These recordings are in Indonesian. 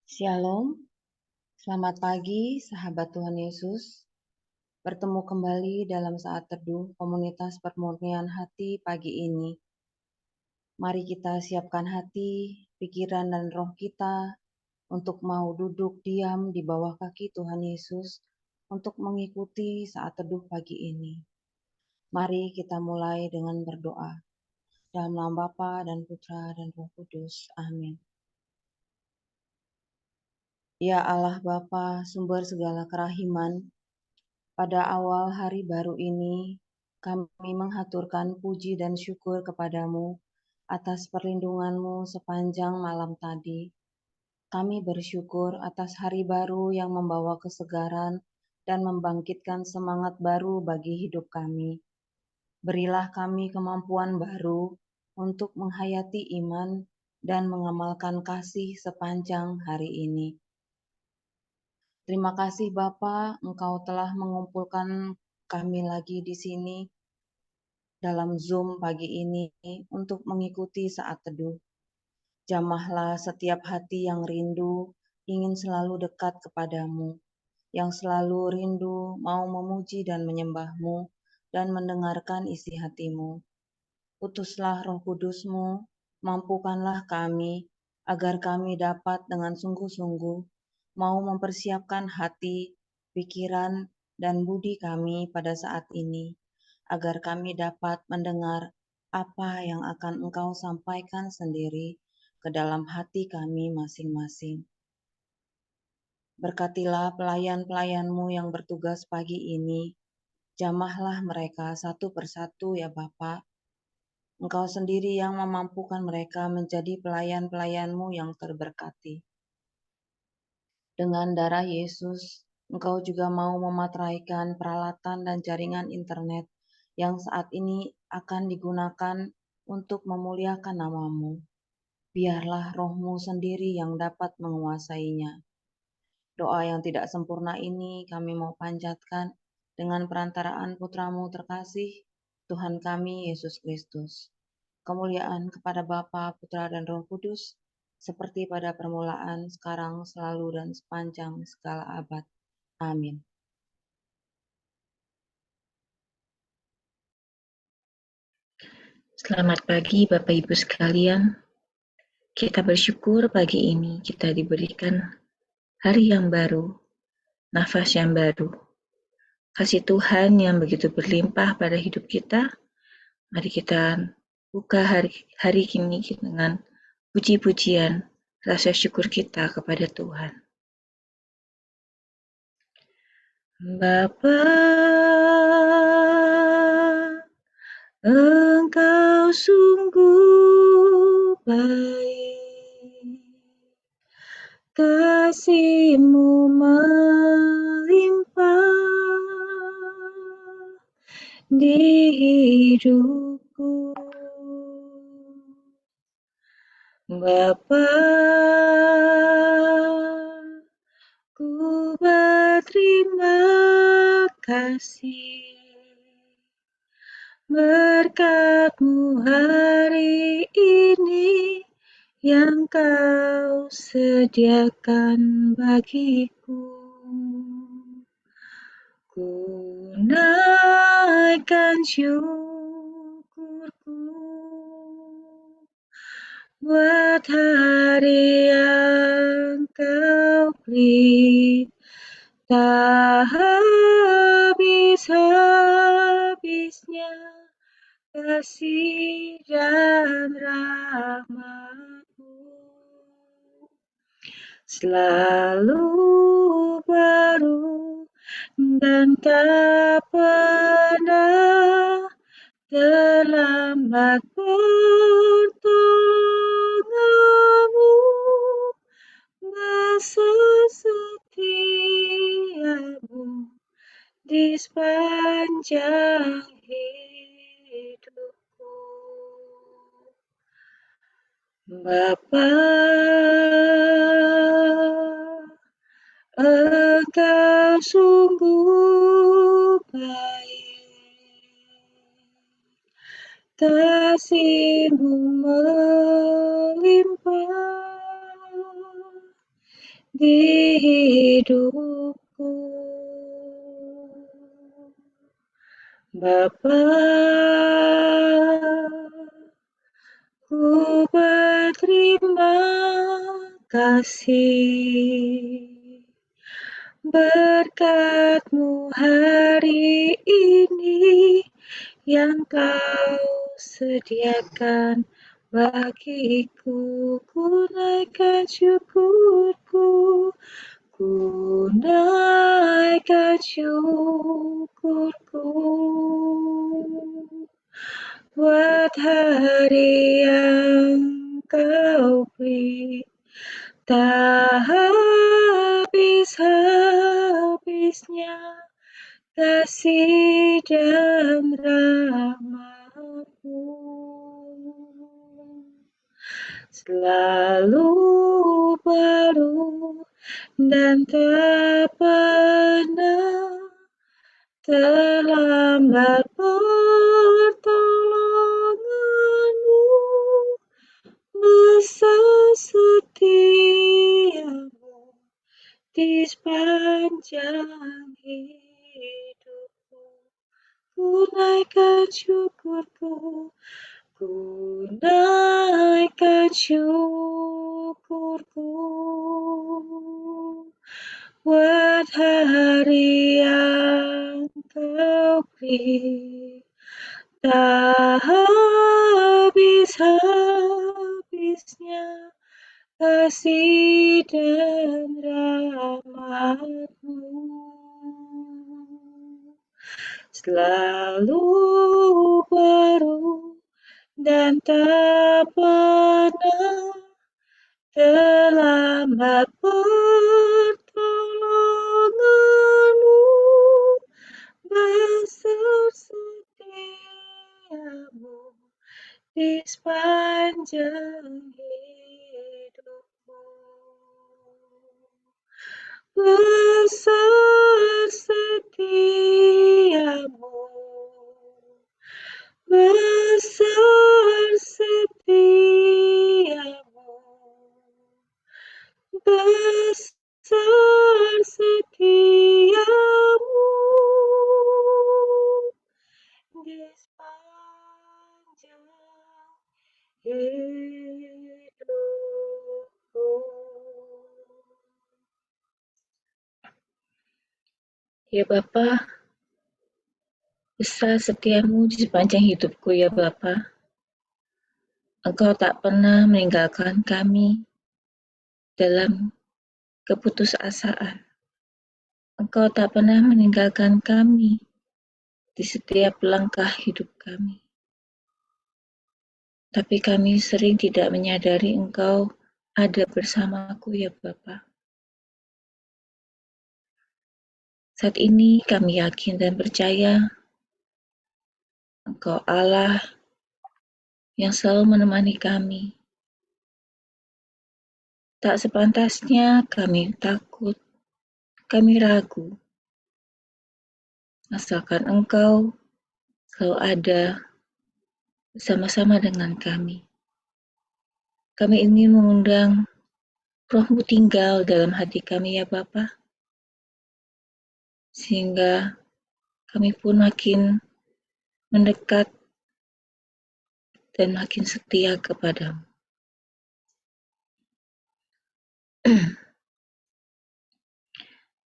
Shalom, selamat pagi sahabat Tuhan Yesus. Bertemu kembali dalam saat teduh komunitas permurnian hati pagi ini. Mari kita siapkan hati, pikiran dan roh kita untuk mau duduk diam di bawah kaki Tuhan Yesus untuk mengikuti saat teduh pagi ini. Mari kita mulai dengan berdoa. Dalam nama Bapa dan Putra dan Roh Kudus. Amin. Ya Allah Bapa, sumber segala kerahiman, pada awal hari baru ini, kami menghaturkan puji dan syukur kepadamu atas perlindunganmu sepanjang malam tadi. Kami bersyukur atas hari baru yang membawa kesegaran dan membangkitkan semangat baru bagi hidup kami. Berilah kami kemampuan baru untuk menghayati iman dan mengamalkan kasih sepanjang hari ini. Terima kasih Bapa, Engkau telah mengumpulkan kami lagi di sini dalam Zoom pagi ini untuk mengikuti saat teduh. Jamahlah setiap hati yang rindu ingin selalu dekat kepadamu, yang selalu rindu mau memuji dan menyembahmu dan mendengarkan isi hatimu. Utuslah Roh Kudus-Mu, mampukanlah kami agar kami dapat dengan sungguh-sungguh mau mempersiapkan hati, pikiran, dan budi kami pada saat ini, agar kami dapat mendengar apa yang akan Engkau sampaikan sendiri ke dalam hati kami masing-masing. Berkatilah pelayan-pelayan-Mu yang bertugas pagi ini, jamahlah mereka satu persatu ya Bapa. Engkau sendiri yang memampukan mereka menjadi pelayan-pelayan-Mu yang terberkati. Dengan darah Yesus, Engkau juga mau memateraikan peralatan dan jaringan internet yang saat ini akan digunakan untuk memuliakan nama-Mu. Biarlah Roh-Mu sendiri yang dapat menguasainya. Doa yang tidak sempurna ini kami mau panjatkan dengan perantaraan Putra-Mu terkasih, Tuhan kami Yesus Kristus. Kemuliaan kepada Bapa, Putra, dan Roh Kudus, seperti pada permulaan, sekarang, selalu, dan sepanjang segala abad. Amin. Selamat pagi Bapak Ibu sekalian. Kita bersyukur pagi ini kita diberikan hari yang baru, nafas yang baru. Kasih Tuhan yang begitu berlimpah pada hidup kita. Mari kita buka hari ini dengan puji-pujian, rasa syukur kita kepada Tuhan. Bapa, Engkau sungguh baik, kasih-Mu melimpah di hidupku. Bapa, ku berterima kasih berkat-Mu hari ini yang Kau sediakan bagiku. Ku naikkan syukurku buat hari yang Kau beri, tak habis-habisnya kasih dan rahmat-Mu selalu baru dan tak pernah terlambat. Pertolongan-Mu besar, setia-Mu di sepanjang hidupku. Bapa, Engkau sungguh baik, kasih-Mu melimpah di hidupku. Bapa, ku berterima kasih berkat-Mu hari ini yang Kau sediakan bagiku. Ku naikkan syukurku, ku naikkan syukurku buat hari yang Kau beri. Tak habis-habisnya kasih dan rahmat-Mu selalu baru dan tak pernah terlambat pertolongan-Mu. Besar setiamu di sepanjang hidupku. Ku naikkan syukurku, ku naikkan syukurku buat hari yang Kau beri. Tak habis-habisnya kasih dan rahmat-Mu selalu baru dan tak pernah terlambat pertolongan-Mu. Besar setiamu di sepanjang hidupku. Besar setiamu, besar setiamu, besar setiamu di sepanjang hidupku. Ya Bapa, besar setiamu di sepanjang hidupku ya Bapa. Engkau tak pernah meninggalkan kami dalam keputusasaan. Engkau tak pernah meninggalkan kami di setiap langkah hidup kami. Tapi kami sering tidak menyadari Engkau ada bersamaku ya Bapa. Saat ini kami yakin dan percaya Engkau Allah yang selalu menemani kami. Tak sepantasnya kami takut, kami ragu, asalkan Engkau selalu ada bersama-sama dengan kami. Kami ingin mengundang Roh-Mu tinggal dalam hati kami ya Bapa, sehingga kami pun makin mendekat dan makin setia kepada-Mu.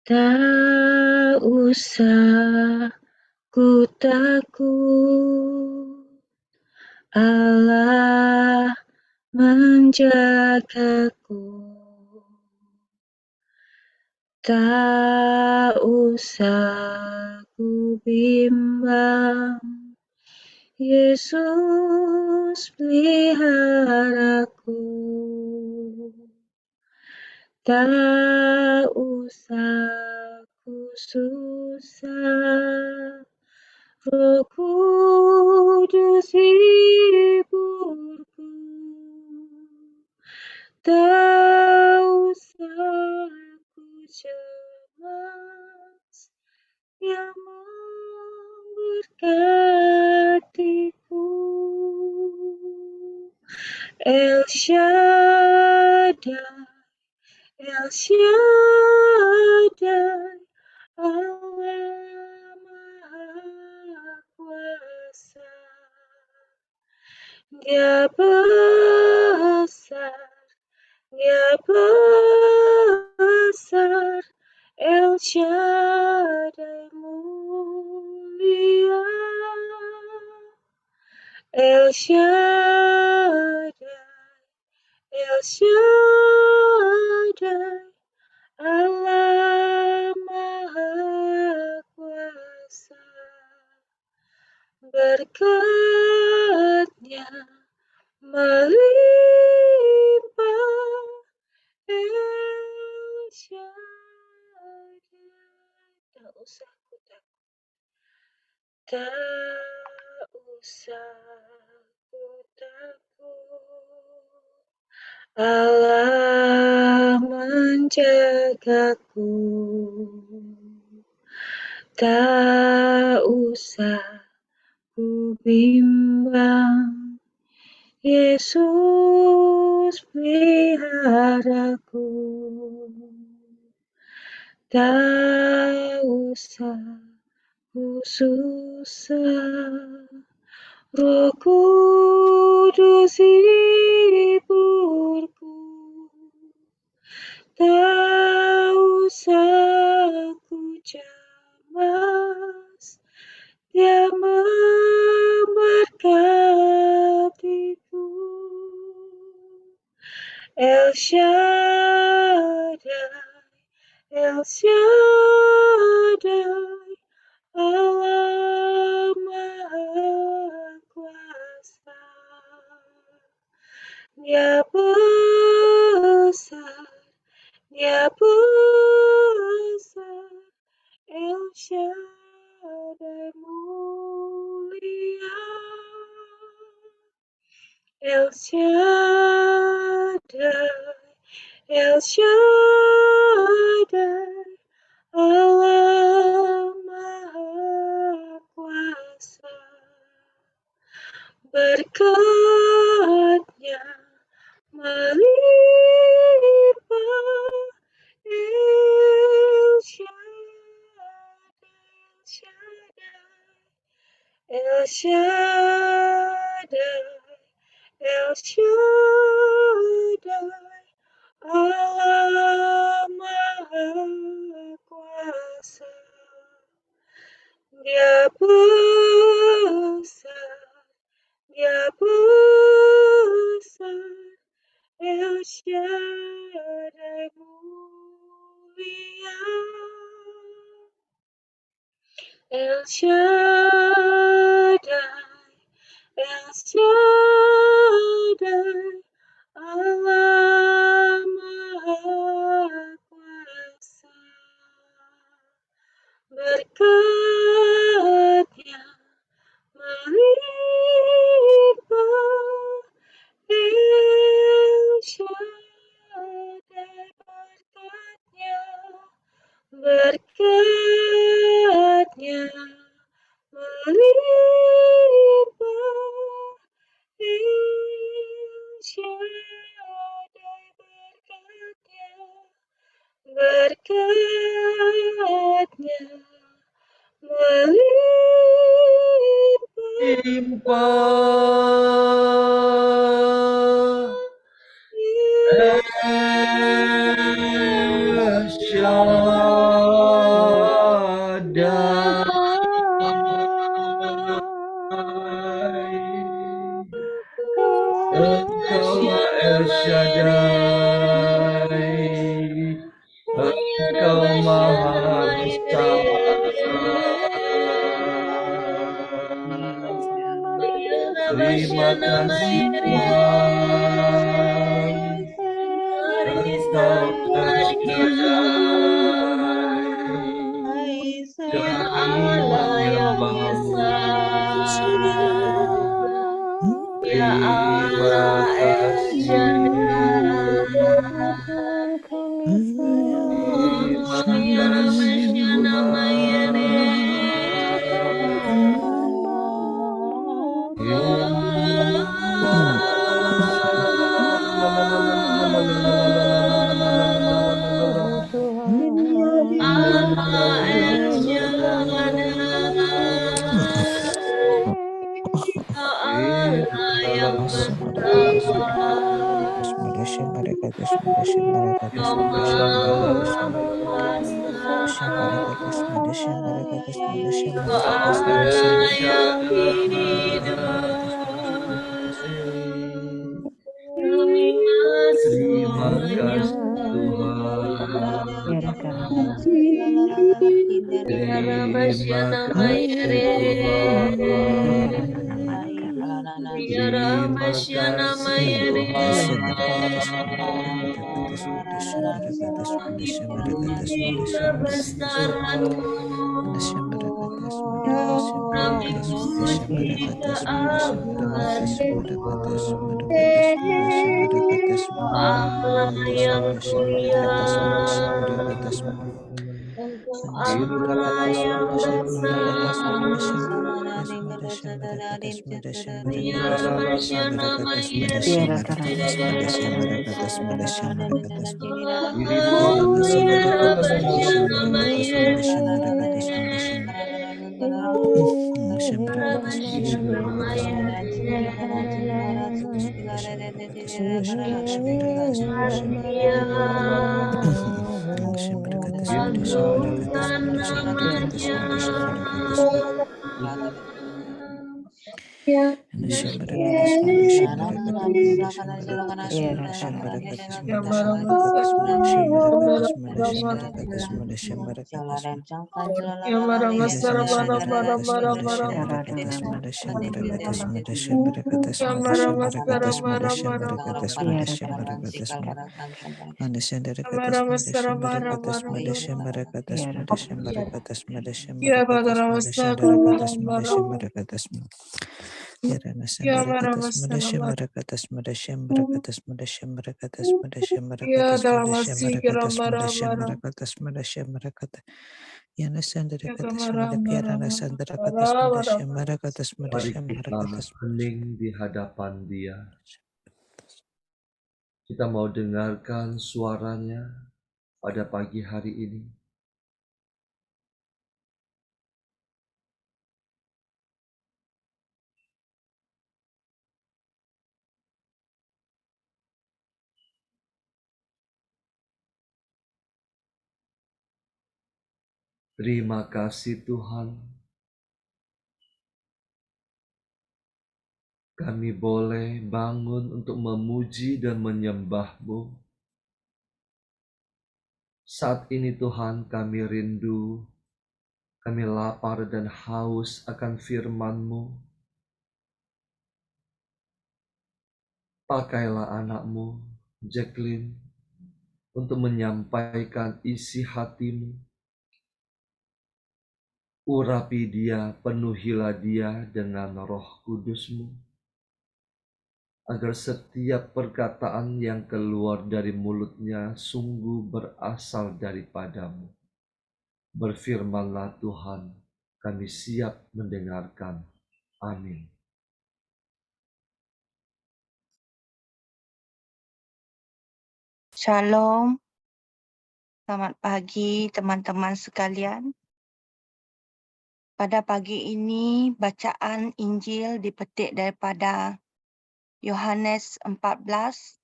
Tak usah ku takut, Allah menjagaku. Tak usah ku bimbang, Yesus peliharaku. Tak usah ku susah, Roh Kudus hiburku. Tak usah ku cemas, yang memberkatiku. El Shaddai, El Shaddai, Allah Maha Kuasa. Dia besar, Dia besar, El Shaddai mulia, El Shaddai, El Shaddai, Allah Maha Kuasa. Berkat-Nya melimpah, El Shaddai. Tak usah ku takut, tak usah ku takut. Allah menjagaku, tak usah ku bimbang. Yesus peliharaku, tak usah ku susah. Roh Kudus hiburku, tak usah ku cemas. Dia memberkatiku. El Shaddai, El Shaddai, Allah Maha Kuasa. Dia besar, Dia besar, El Shaddai mulia, El Shaddai, El Shaddai, Allah Maha Kuasa. Berkat-Nya melimpah, El Shaddai, El Shaddai, El Shaddai, Allah Maha Kuasa. Dia besar, Dia besar, El Shaddai mulia, El Shaddai, El Shaddai, Allah Maha Kuasa. Berkat-Nya melimpah, El Shaddai. Berkat-Nya melimpah, El Shaddai. Berkat-Nya melimpah, El Shaddai. Engkaulah El Shaddai, Engkau Maha Besar. Terima kasih Tuhan, Engkau El Shaddai, kami menyembah-Mu. Terima kasih. Terima kasih Tuhan. Terima kasih Tuhan. Terima kasih Mari kita hening di hadapan Dia. Kita mau dengarkan suaranya pada pagi hari ini. Terima kasih Tuhan. Kami boleh bangun untuk memuji dan menyembah-Mu. Saat ini Tuhan kami rindu, kami lapar dan haus akan firman-Mu. Pakailah anak-Mu, Jacqueline, untuk menyampaikan isi hati-Mu. Urapi dia, penuhilah dia dengan Roh Kudus-Mu, agar setiap perkataan yang keluar dari mulutnya sungguh berasal daripada-Mu. Berfirmanlah Tuhan, kami siap mendengarkan. Amin. Shalom, selamat pagi teman-teman sekalian. Pada pagi ini bacaan Injil dipetik daripada Yohanes 14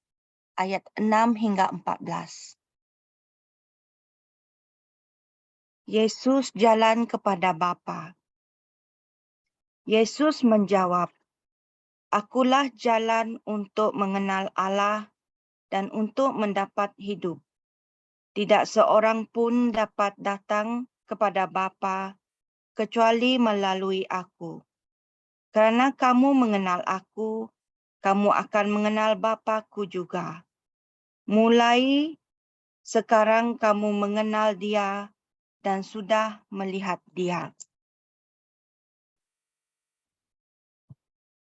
ayat 6 hingga 14. Yesus jalan kepada Bapa. Yesus menjawab, "Akulah jalan untuk mengenal Allah dan untuk mendapat hidup. Tidak seorang pun dapat datang kepada Bapa kecuali melalui aku. Kerana kamu mengenal aku, kamu akan mengenal Bapa-Ku juga. Mulai sekarang kamu mengenal Dia dan sudah melihat Dia."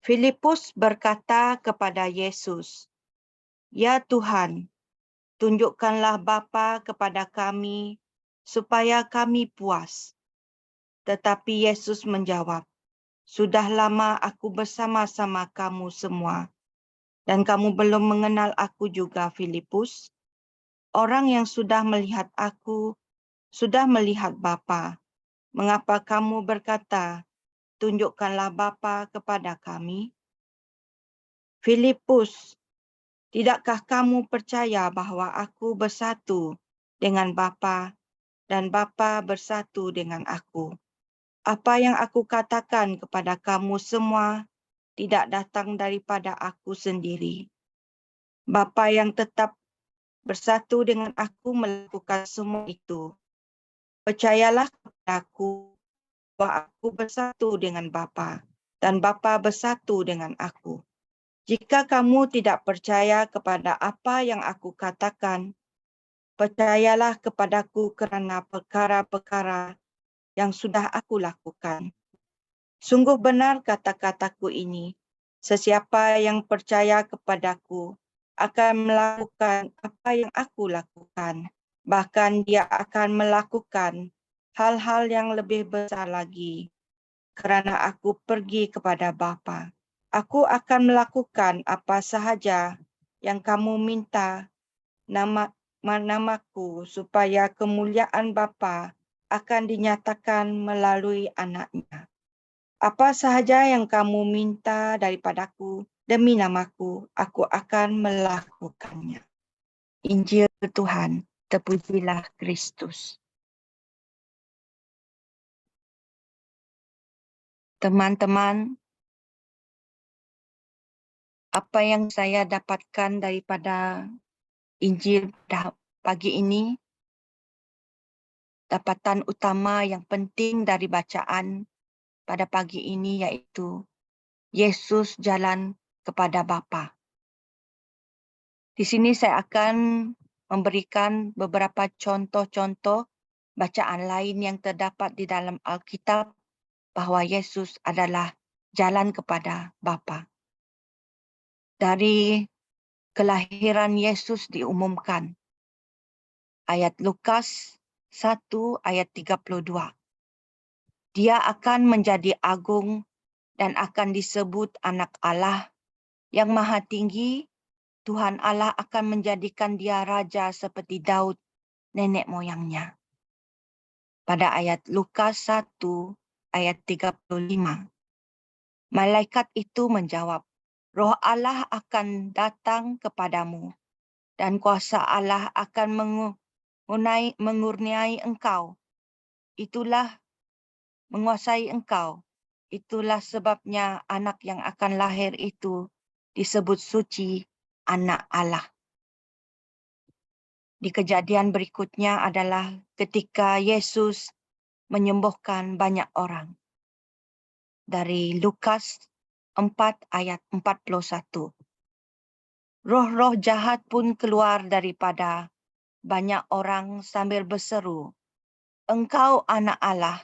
Filipus berkata kepada Yesus, "Ya Tuhan, tunjukkanlah Bapa kepada kami, supaya kami puas." Tetapi Yesus menjawab, "Sudah lama aku bersama-sama kamu semua, dan kamu belum mengenal aku juga, Filipus. Orang yang sudah melihat aku, sudah melihat Bapa. Mengapa kamu berkata, tunjukkanlah Bapa kepada kami?" "Filipus, Tidakkah kamu percaya bahwa aku bersatu dengan Bapa dan Bapa bersatu dengan aku? Apa yang aku katakan kepada kamu semua tidak datang daripada aku sendiri. Bapa yang tetap bersatu dengan aku melakukan semua itu. Percayalah kepada aku bahwa aku bersatu dengan Bapa dan Bapa bersatu dengan aku. Jika kamu tidak percaya kepada apa yang aku katakan, percayalah kepadaku kerana perkara-perkara yang sudah aku lakukan. Sungguh benar kata-kataku ini. Sesiapa yang percaya kepadaku akan melakukan apa yang aku lakukan. Bahkan dia akan melakukan hal-hal yang lebih besar lagi. Kerana aku pergi kepada Bapa. Aku akan melakukan apa sahaja yang kamu minta namaku supaya kemuliaan Bapa akan dinyatakan melalui anaknya. Apa sahaja yang kamu minta daripadaku demi namaku, aku akan melakukannya. Injil Tuhan, terpujilah Kristus. Teman-teman, apa yang saya dapatkan daripada Injil pagi ini, dapatan utama yang penting dari bacaan pada pagi ini yaitu Yesus jalan kepada Bapa. Di sini saya akan memberikan beberapa contoh-contoh bacaan lain yang terdapat di dalam Alkitab bahawa Yesus adalah jalan kepada Bapa. Dari kelahiran Yesus diumumkan. Ayat Lukas 1 ayat 32. Dia akan menjadi agung dan akan disebut anak Allah yang maha tinggi. Tuhan Allah akan menjadikan dia raja seperti Daud, nenek moyangnya. Pada ayat Lukas 1 ayat 35. Malaikat itu menjawab, Roh Allah akan datang kepadamu dan kuasa Allah akan mengurniai engkau. Itulah menguasai engkau. Itulah sebabnya anak yang akan lahir itu disebut suci, anak Allah. Di kejadian berikutnya adalah ketika Yesus menyembuhkan banyak orang. Dari Lukas 4 ayat 41. Roh-roh jahat pun keluar daripada banyak orang sambil berseru, Engkau anak Allah.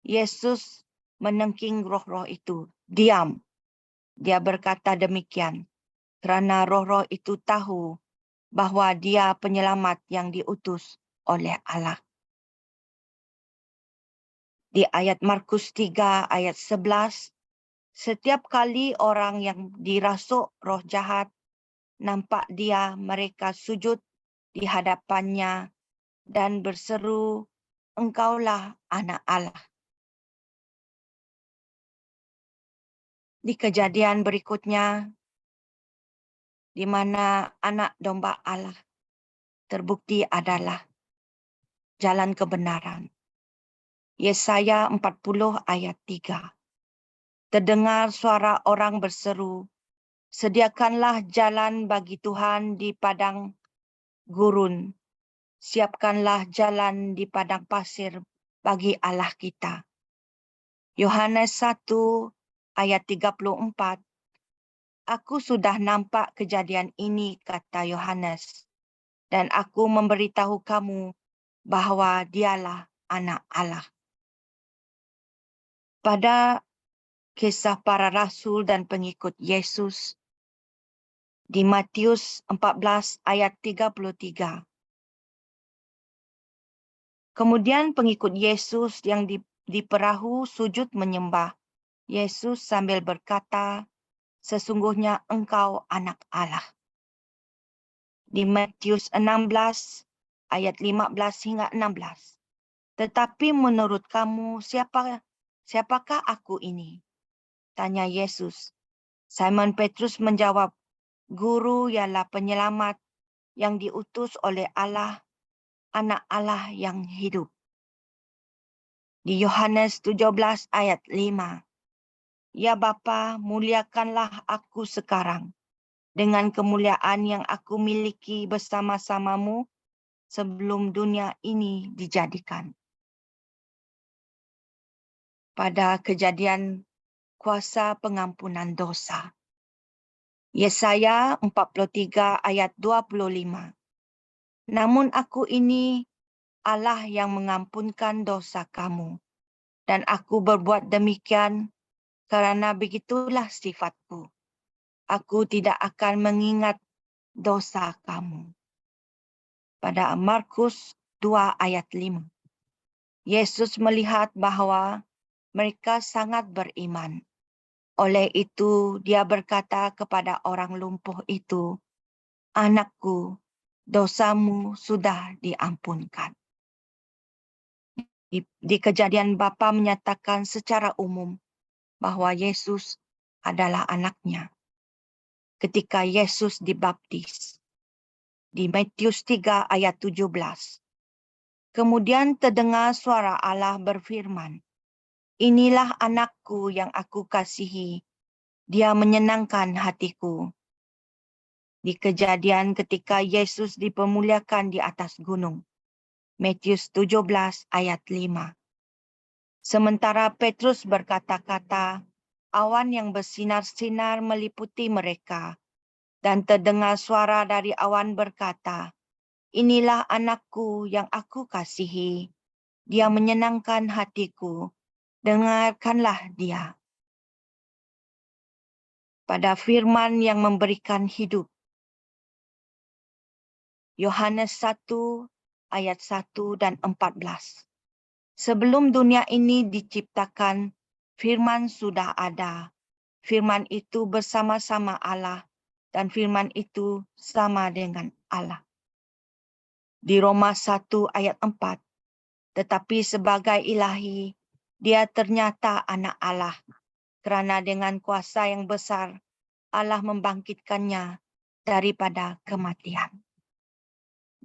Yesus menengking roh-roh itu. Diam. Dia berkata demikian kerana roh-roh itu tahu bahawa dia penyelamat yang diutus oleh Allah. Di ayat Markus 3 ayat 11, setiap kali orang yang dirasuk roh jahat nampak dia, mereka sujud di hadapannya dan berseru, Engkaulah anak Allah. Di kejadian berikutnya, di mana anak domba Allah terbukti adalah jalan kebenaran. Yesaya 40 ayat 3. Terdengar suara orang berseru, sediakanlah jalan bagi Tuhan di padang gurun. Siapkanlah jalan di padang pasir bagi Allah kita. Yohanes 1 ayat 34. Aku sudah nampak kejadian ini, kata Yohanes, dan aku memberitahu kamu bahawa dialah anak Allah. Pada kisah para rasul dan pengikut Yesus, di Matius 14 ayat 33. Kemudian pengikut Yesus yang di perahu sujud menyembah Yesus sambil berkata, sesungguhnya engkau anak Allah. Di Matius 16 ayat 15 hingga 16. Tetapi menurut kamu siapakah aku ini? Tanya Yesus. Simon Petrus menjawab, Guru ialah penyelamat yang diutus oleh Allah, Anak Allah yang hidup. Di Yohanes 17 ayat 5. Ya Bapa, muliakanlah aku sekarang dengan kemuliaan yang aku miliki bersama-samamu sebelum dunia ini dijadikan. Pada Kejadian kuasa pengampunan dosa. Yesaya 43 ayat 25. Namun aku ini Allah yang mengampunkan dosa kamu, dan aku berbuat demikian karena begitulah sifatku. Aku tidak akan mengingat dosa kamu. Pada Markus 2 ayat 5. Yesus melihat bahwa mereka sangat beriman. Oleh itu, dia berkata kepada orang lumpuh itu, "Anakku, dosamu sudah diampunkan." Di Kejadian Bapa menyatakan secara umum bahwa Yesus adalah anaknya. Ketika Yesus dibaptis, di Matius 3 ayat 17. Kemudian terdengar suara Allah berfirman, "Inilah anakku yang aku kasihi, dia menyenangkan hatiku." Di Kejadian ketika Yesus dipermuliakan di atas gunung, Matius 17 ayat 5. Sementara Petrus berkata-kata, awan yang bersinar-sinar meliputi mereka, dan terdengar suara dari awan berkata, "Inilah anakku yang aku kasihi, dia menyenangkan hatiku, dengarkanlah dia." Pada firman yang memberikan hidup, Yohanes 1 ayat 1 dan 14. Sebelum dunia ini diciptakan, firman sudah ada. Firman itu bersama-sama Allah, dan firman itu sama dengan Allah. Di Roma 1 ayat 4. Tetapi sebagai ilahi, dia ternyata anak Allah, kerana dengan kuasa yang besar, Allah membangkitkannya daripada kematian.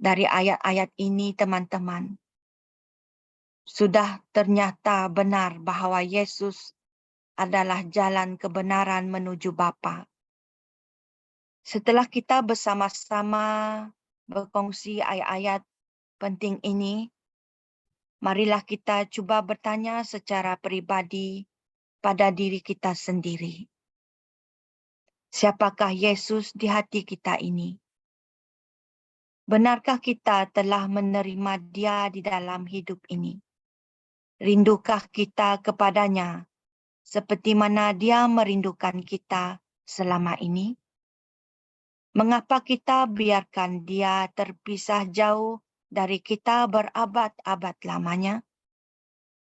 Dari ayat-ayat ini, teman-teman, sudah ternyata benar bahwa Yesus adalah jalan kebenaran menuju Bapa. Setelah kita bersama-sama berkongsi ayat-ayat penting ini, marilah kita cuba bertanya secara pribadi pada diri kita sendiri. Siapakah Yesus di hati kita ini? Benarkah kita telah menerima Dia di dalam hidup ini? Rindukah kita kepadanya seperti mana Dia merindukan kita selama ini? Mengapa kita biarkan Dia terpisah jauh dari kita berabad-abad lamanya?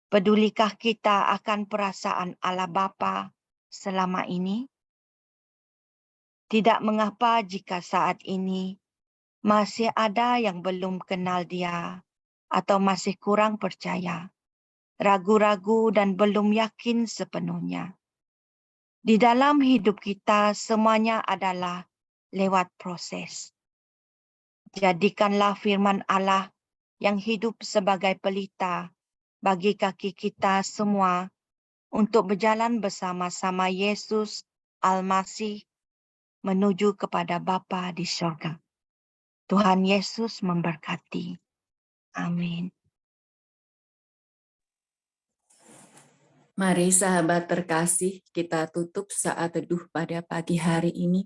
Pedulikah kita akan perasaan Allah Bapa selama ini? Tidak mengapa jika saat ini masih ada yang belum kenal Dia atau masih kurang percaya, ragu-ragu dan belum yakin sepenuhnya. Di dalam hidup kita semuanya adalah lewat proses. Jadikanlah firman Allah yang hidup sebagai pelita bagi kaki kita semua untuk berjalan bersama-sama Yesus Al-Masih menuju kepada Bapa di surga. Tuhan Yesus memberkati. Amin. Mari sahabat terkasih, kita tutup saat teduh pada pagi hari ini.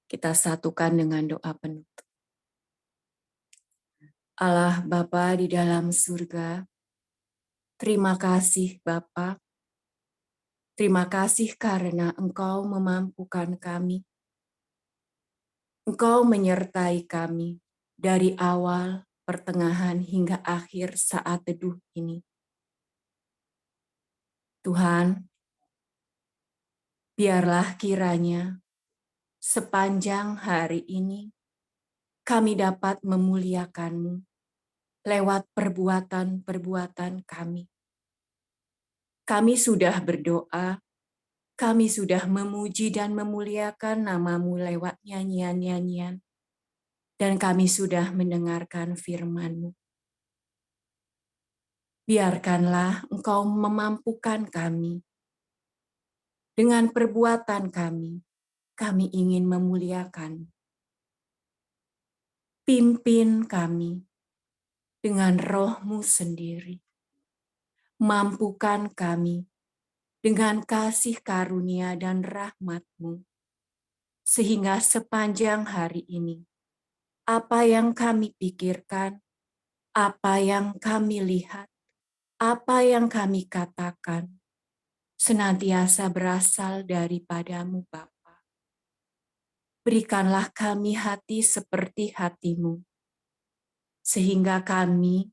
Kita satukan dengan doa penutup. Allah Bapa di dalam surga, terima kasih Bapa. Terima kasih karena Engkau memampukan kami. Engkau menyertai kami dari awal, pertengahan, hingga akhir saat teduh ini. Tuhan, biarlah kiranya sepanjang hari ini kami dapat memuliakan-Mu lewat perbuatan-perbuatan kami. Kami sudah berdoa, Kami sudah memuji dan memuliakan nama-Mu lewat nyanyian-nyanyian, dan kami sudah mendengarkan firman-Mu. Biarkanlah Engkau memampukan kami. Dengan perbuatan kami ingin memuliakan. Pimpin kami dengan Roh-Mu sendiri. Mampukan kami dengan kasih karunia dan rahmat-Mu, sehingga sepanjang hari ini, apa yang kami pikirkan, apa yang kami lihat, apa yang kami katakan, senantiasa berasal daripada-Mu, Bapa. Berikanlah kami hati seperti hati-Mu, sehingga kami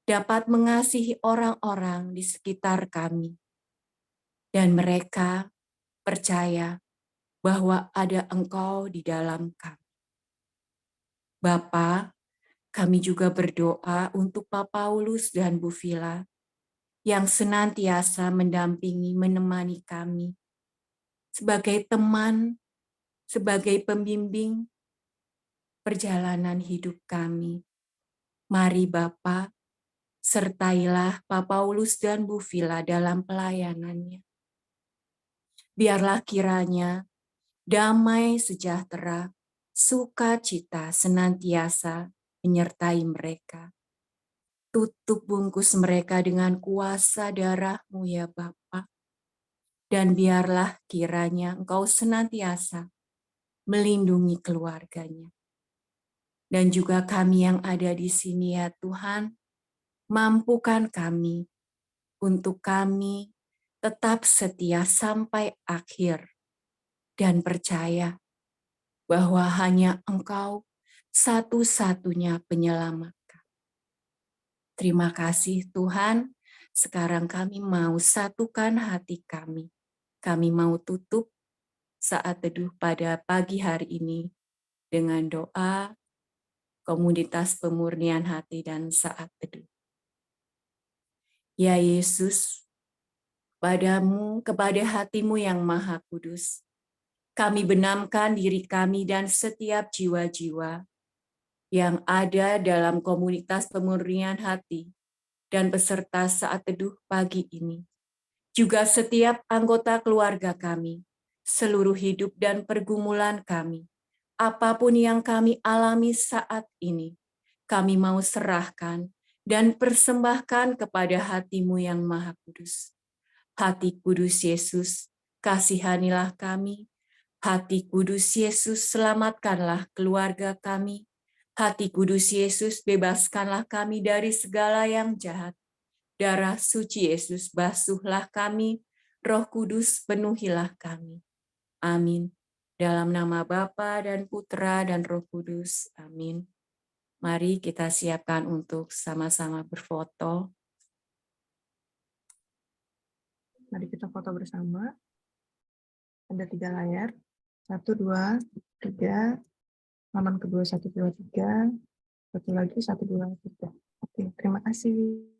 dapat mengasihi orang-orang di sekitar kami, dan mereka percaya bahwa ada Engkau di dalam kami. Bapa, kami juga berdoa untuk Pak Paulus dan Bu Vila yang senantiasa mendampingi, menemani kami sebagai teman, sebagai pembimbing perjalanan hidup kami. Mari Bapa, sertailah Pak Paulus dan Bu Vila dalam pelayanannya. Biarlah kiranya damai sejahtera, sukacita senantiasa menyertai mereka. Tutup bungkus mereka dengan kuasa darah-Mu ya Bapa. Dan biarlah kiranya Engkau senantiasa melindungi keluarganya. Dan juga kami yang ada di sini ya Tuhan, mampukan kami untuk kami tetap setia sampai akhir dan percaya bahwa hanya Engkau satu-satunya penyelamat. Terima kasih Tuhan, sekarang kami mau satukan hati kami. Kami mau tutup saat teduh pada pagi hari ini dengan doa, komunitas pemurnian hati dan saat teduh. Ya Yesus, kepada hati-Mu yang Maha Kudus, kami benamkan diri kami dan setiap jiwa-jiwa yang ada dalam komunitas pemurnian hati dan peserta saat teduh pagi ini. Juga setiap anggota keluarga kami, seluruh hidup dan pergumulan kami, apapun yang kami alami saat ini, kami mau serahkan dan persembahkan kepada hati-Mu yang Maha Kudus. Hati Kudus Yesus, kasihanilah kami. Hati Kudus Yesus, selamatkanlah keluarga kami. Hati Kudus Yesus, bebaskanlah kami dari segala yang jahat. Darah suci Yesus, basuhlah kami. Roh Kudus, penuhilah kami. Amin. Dalam nama Bapa dan Putra dan Roh Kudus. Amin. Mari kita siapkan untuk sama-sama berfoto. Mari kita foto bersama. Ada 3 layar. 1, 2, 3. Halaman kedua 1, 2, 3. Satu lagi 1, 2, 3. Oke, terima kasih.